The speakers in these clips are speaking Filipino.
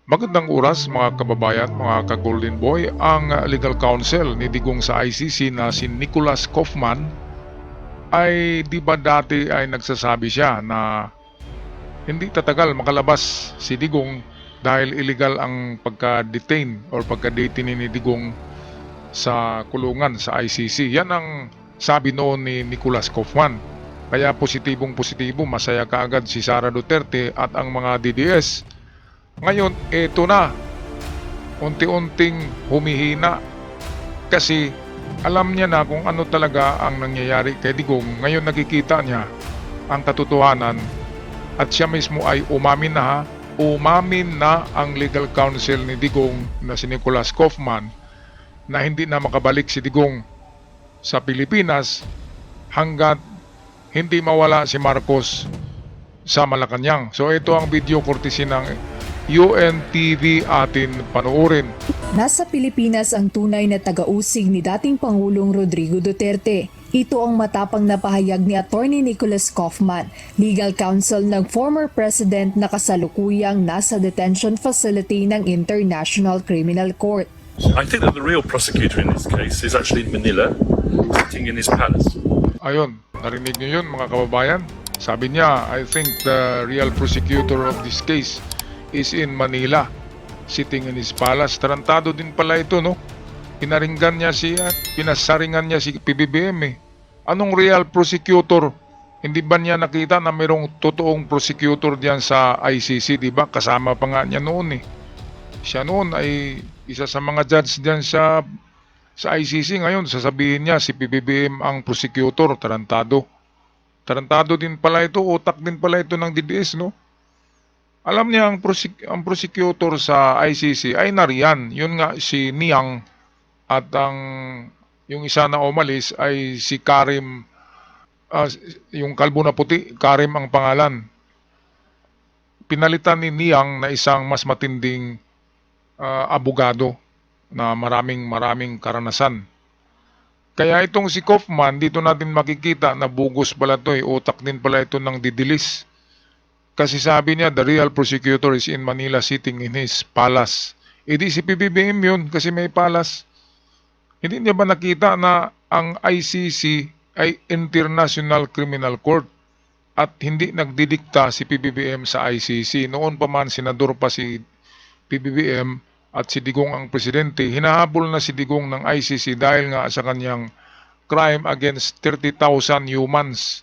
Magandang oras mga kababayan, mga ka-Golden Boy. Ang legal counsel ni Digong sa ICC na si Nicholas Kaufman ay di ba dati ay nagsasabi siya na hindi tatagal makalabas si Digong dahil illegal ang pagka-detain or pagka-detain ni Digong sa kulungan sa ICC. Yan ang sabi noon ni Nicholas Kaufman. Kaya positibong positibo, masaya kaagad si Sara Duterte at ang mga DDS. Ngayon, eto na, unti-unting humihina kasi alam niya na kung ano talaga ang nangyayari kay Digong. Ngayon nakikita niya ang katotohanan at siya mismo ay umamin na umamin na ang legal counsel ni Digong na si Nicholas Kaufman na hindi na makabalik si Digong sa Pilipinas hanggat hindi mawala si Marcos sa Malacanang. So ito ang video courtesy ng UNTV atin panoorin. Nasa Pilipinas ang tunay na taga-usig ni dating Pangulong Rodrigo Duterte. Ito ang matapang na pahayag ni Attorney Nicholas Kaufman, legal counsel ng former president na kasalukuyang nasa detention facility ng International Criminal Court. I think that the real prosecutor in this case is actually in Manila, sitting in his palace. Ayun, narinig niyo yun mga kababayan? Sabi niya, I think the real prosecutor of this case is in Manila, sitting in his palace. Tarantado din pala ito, no? Pinaringgan niya pinasaringan niya si PBBM eh. Anong real prosecutor? Hindi ba niya nakita na mayroong totoong prosecutor diyan sa ICC, di ba? Kasama pa nga niya noon eh. Siya noon ay isa sa mga judge diyan sa ICC. Ngayon sasabihin niya si PBBM ang prosecutor. Tarantado. Tarantado din pala ito, utak din pala ito ng DDS, no? Alam niya ang prosecutor sa ICC ay nariyan. Yun nga si Niang at yung isa na umalis ay si Karim, yung kalbo na puti, Karim ang pangalan. Pinalitan ni Niang na isang mas matinding abogado na maraming karanasan. Kaya itong si Kaufman, dito natin makikita na bugos pala ito, utak din pala ito ng didilis. Kasi sabi niya, the real prosecutor is in Manila sitting in his palace. E di si PBBM yun kasi may palace. Hindi niya ba nakita na ang ICC ay International Criminal Court at hindi nagdidikta si PBBM sa ICC? Noon pa man senador pa si PBBM at si Digong ang presidente, hinahabol na si Digong ng ICC dahil nga sa kanyang crime against 30,000 humans.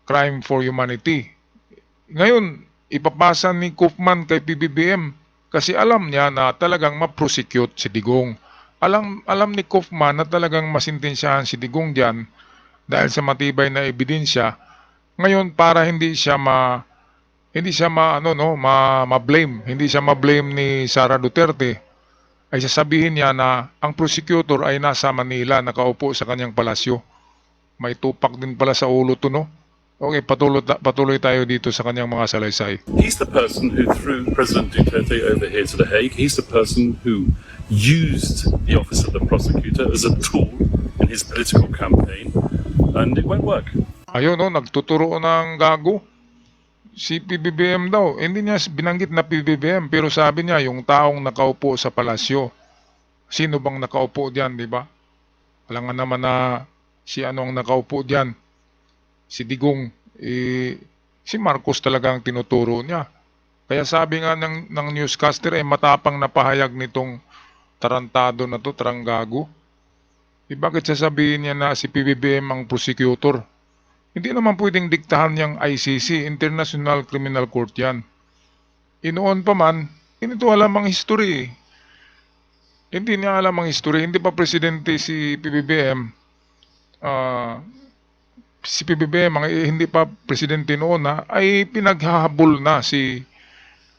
Crime for humanity. Ngayon, ipapasa ni Kaufman kay PBBM kasi alam niya na talagang ma-prosecute si Digong. Alam ni Kaufman na talagang masintensyahan si Digong diyan dahil sa matibay na ebidensya. Ngayon, para hindi siya ma-blame, hindi siya ma-blame ni Sara Duterte, ay sasabihin niya na ang prosecutor ay nasa Manila, nakaupo sa kanyang palasyo. May tupak din pala sa ulo to, no? Okay, patuloy tayo dito sa kanyang mga salaysay. He's the person who threw President Duterte over here to The Hague. He's the person who used the office of the prosecutor as a tool in his political campaign, and it won't work. Ayun, no, nagtuturo ng gago. Si PBBM daw, hindi niya binanggit na PBBM, pero sabi niya yung taong nakaupo sa palasyo. Sino bang nakaupo diyan, di ba? Alam nga naman na si ano ang nakaupo diyan. Si Digong, si Marcos talagang tinuturo niya. Kaya sabi nga ng newscaster ay matapang na pahayag nitong tarantado na to, taranggago. Bakit sasabihin niya na si PBBM ang prosecutor? Hindi naman pwedeng diktahan niyang ICC, International Criminal Court yan. Inoon pa man, hindi to alam ang history. Hindi niya alam ang history. Hindi pa presidente si PBBM. Si PBBM, hindi pa presidente noon ay pinaghahabol na si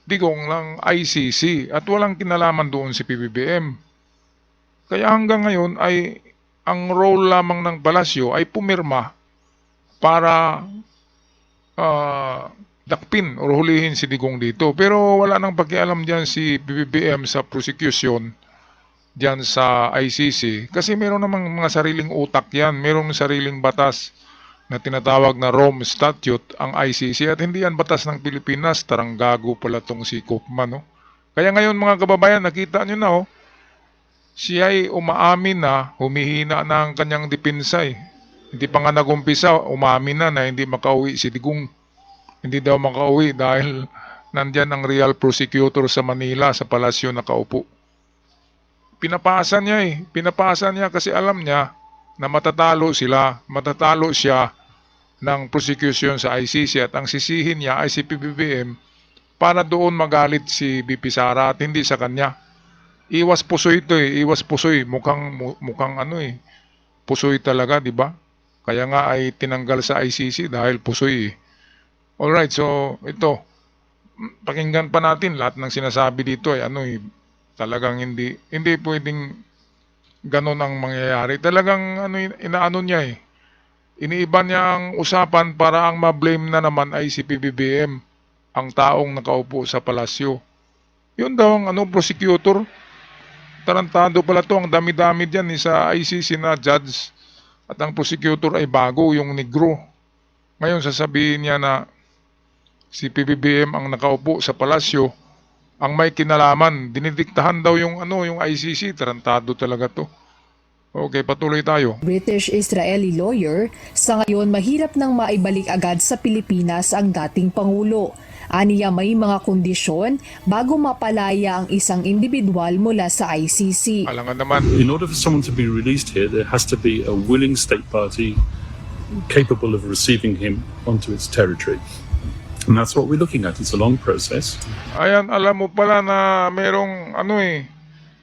Digong ng ICC at walang kinalaman doon si PBBM. Kaya hanggang ngayon ay ang role lamang ng palasyo ay pumirma para dakpin o hulihin si Digong dito. Pero wala nang pakialam diyan si PBBM sa prosecution diyan sa ICC kasi meron namang mga sariling utak yan, merong sariling batas na tinatawag na Rome Statute ang ICC at hindi yan batas ng Pilipinas. Taranggago pala tong si Kaufman, no? Kaya ngayon mga kababayan, nakita nyo na siya ay umaamin na, humihina na ang kanyang depensa eh. Hindi pa nga nagumpisa, umamin na hindi makauwi si Digong. Hindi daw makauwi dahil nandyan ang real prosecutor sa Manila, sa palasyo nakaupo. Pinapasa niya pinapasa niya kasi alam niya na matatalo sila, matatalo siya ng prosecution sa ICC at ang sisihin niya ay si PBBM para doon magalit si BP Sara at hindi sa kanya. Iwas pusoy ito iwas pusoy. Mukhang pusoy talaga, di ba? Kaya nga ay tinanggal sa ICC dahil pusoy. Alright, so ito, pakinggan pa natin lahat ng sinasabi dito talagang hindi pwedeng ganun ang mangyayari. Talagang inaano niya iniiba niya ang usapan para ang ma-blame na naman ay si PBBM, ang taong nakaupo sa palasyo. Yun daw ang prosecutor. Tarantado pala to, ang dami-dami dyan sa ICC na judge at ang prosecutor ay bago, yung negro. Ngayon sasabihin niya na si PBBM ang nakaupo sa palasyo, ang may kinalaman, dinidiktahan daw yung ICC, tarantado talaga to. Okay, patuloy tayo. British-Israeli lawyer, sa ngayon mahirap nang maibalik agad sa Pilipinas ang dating Pangulo. Aniya may mga kondisyon bago mapalaya ang isang individual mula sa ICC. Alangan naman. In order for someone to be released here, there has to be a willing state party capable of receiving him onto its territory. And that's what we're looking at. It's a long process. Ayan, alam mo pala na merong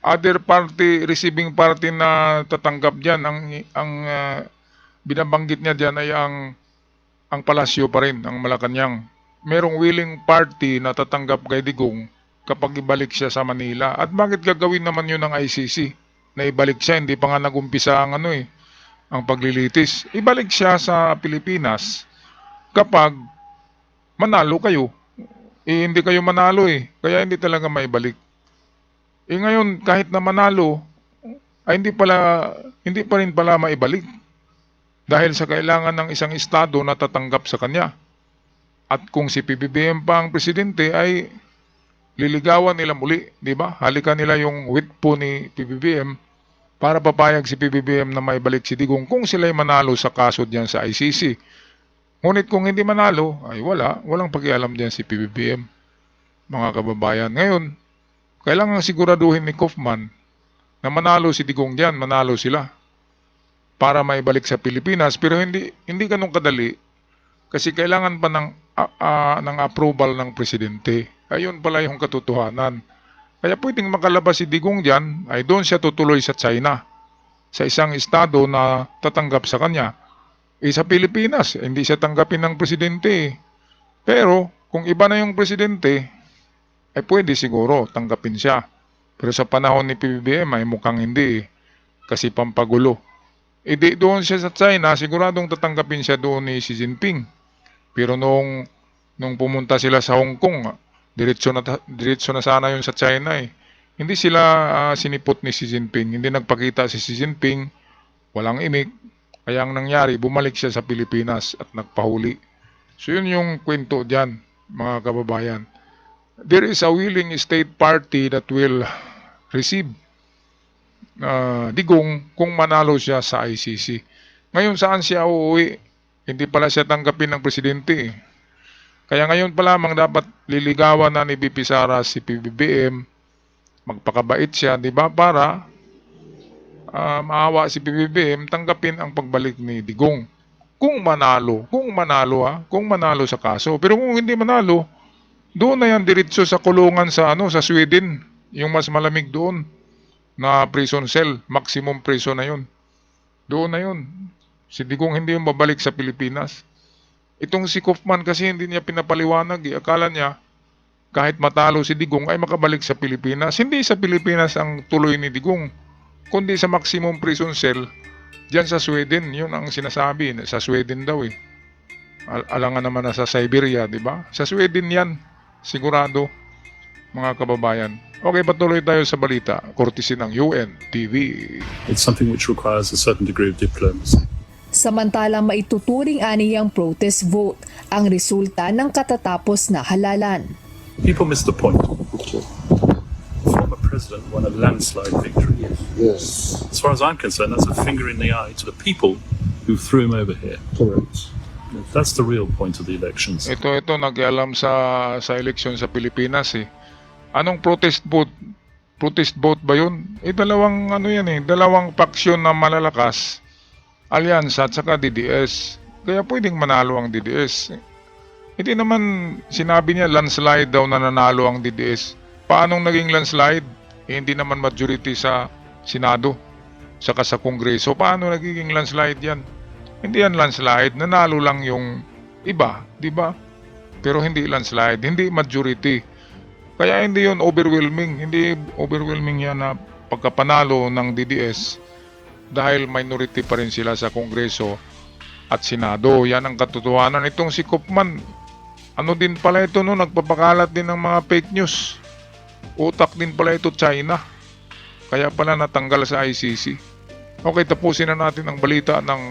other party, receiving party na tatanggap diyan. Ang binabanggit niya diyan ay ang palasyo pa rin, ang Malacanang. Merong willing party na tatanggap kay Digong kapag ibalik siya sa Manila. At bakit gagawin naman yun ng ICC? Na ibalik siya, hindi pa nga nagumpisa ang ang paglilitis. Ibalik siya sa Pilipinas kapag manalo kayo. Hindi kayo manalo kaya hindi talaga maibalik. Ngayon, kahit na manalo, ay hindi pa rin pala maibalik. Dahil sa kailangan ng isang estado na tatanggap sa kanya. At kung si PBBM pa ang presidente ay liligawan nila muli, di ba? Halikan nila yung wit po ni PBBM para papayag si PBBM na maibalik si Digong kung sila'y manalo sa kaso diyan sa ICC. Ngunit kung hindi manalo, ay walang pakialam diyan si PBBM. Mga kababayan, ngayon, kailangan siguraduhin ni Kaufman na manalo si Digong diyan, manalo sila para maibalik sa Pilipinas, pero hindi ganun kadali kasi kailangan pa ng approval ng presidente. Ayun pala yung katotohanan. Kaya pwedeng makalabas si Digong diyan, ay doon siya tutuloy sa China, sa isang estado na tatanggap sa kanya. Sa Pilipinas, hindi siya tanggapin ng presidente. Pero kung iba na yung presidente, ay pwede siguro tanggapin siya. Pero sa panahon ni PBBM ay mukhang hindi kasi pampagulo. Di doon siya sa China, siguradong tatanggapin siya doon ni Xi Jinping. Pero nung pumunta sila sa Hong Kong, diretso na sana yun sa China Hindi sila sinipot ni Xi Jinping. Hindi nagpakita si Xi Jinping, walang imik. Kaya ang nangyari, bumalik siya sa Pilipinas at nagpahuli. So yun yung kwento dyan, mga kababayan. There is a willing state party that will receive Digong kung manalo siya sa ICC. Ngayon saan siya uuwi? Hindi pala siya tanggapin ng presidente. Kaya ngayon pa lamang dapat liligawan na ni BP Sara si PBBM. Magpakabait siya, di ba? Para maawa si PBBM, tanggapin ang pagbalik ni Digong. Kung manalo sa kaso. Pero kung hindi manalo, doon na yan diretso sa kulungan sa Sweden, yung mas malamig doon na prison cell, maximum prison na yun. Doon na yun. Si Digong hindi yung babalik sa Pilipinas. Itong si Kaufman kasi hindi niya pinapaliwanag. Akala niya kahit matalo si Digong ay makabalik sa Pilipinas. Hindi sa Pilipinas ang tuloy ni Digong, kundi sa maximum prison cell diyan sa Sweden. Yun ang sinasabi. Sa Sweden daw Alangan naman na sa Siberia, di ba? Sa Sweden yan. Sigurado, mga kababayan. Okay, patuloy tayo sa balita. Courtesy ng UN TV. It's something which requires a certain degree of diplomacy. Samantalang maituturing aniyang protest vote ang resulta ng katatapos na halalan. People miss the point. president won a landslide victory. Yes, As far as I'm concerned, that's a finger in the eye to the people who threw him over here. correct. That's the real point of the elections. Ito nag-alam sa eleksyon sa Pilipinas eh. Anong protest vote? Protest vote ba 'yun? Dalawang yan eh, dalawang faksyon na malalakas. Alyansa at saka DDS. Kaya pwedeng manalo ang DDS. Hindi naman sinabi niya landslide daw na nanalo ang DDS. Paanong naging landslide? Hindi naman majority sa Senado, saka sa Kongreso. Paano nagiging landslide yan? Hindi yan landslide, nanalo lang yung iba, di ba? Pero hindi landslide, hindi majority. Kaya hindi yun overwhelming, hindi overwhelming yan na pagkapanalo ng DDS dahil minority pa rin sila sa Kongreso at Senado. Yan ang katotohanan. Itong si Kaufman, ano din pala ito no, nagpapakalat din ng mga fake news. Utak din pala ito China. Kaya pala natanggal sa ICC. Okay, tapusin na natin ang balita ng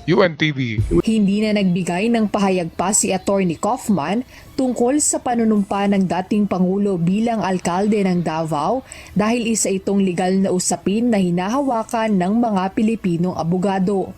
UNTV. Hindi na nagbigay ng pahayag pa si Atty. Kaufman tungkol sa panunumpa ng dating Pangulo bilang alkalde ng Davao dahil isa itong legal na usapin na hinahawakan ng mga Pilipinong abogado.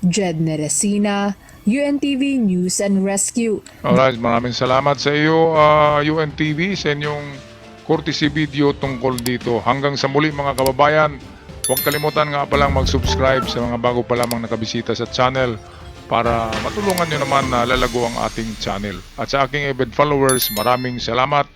Jed Neresina, UNTV News and Rescue. Alright, maraming salamat sa iyo UNTV sa inyong courtesy video tungkol dito. Hanggang sa muli mga kababayan, huwag kalimutan nga palang mag-subscribe sa mga bago pa lamang nakabisita sa channel para matulungan nyo naman na lalago ang ating channel. At sa aking avid followers, maraming salamat.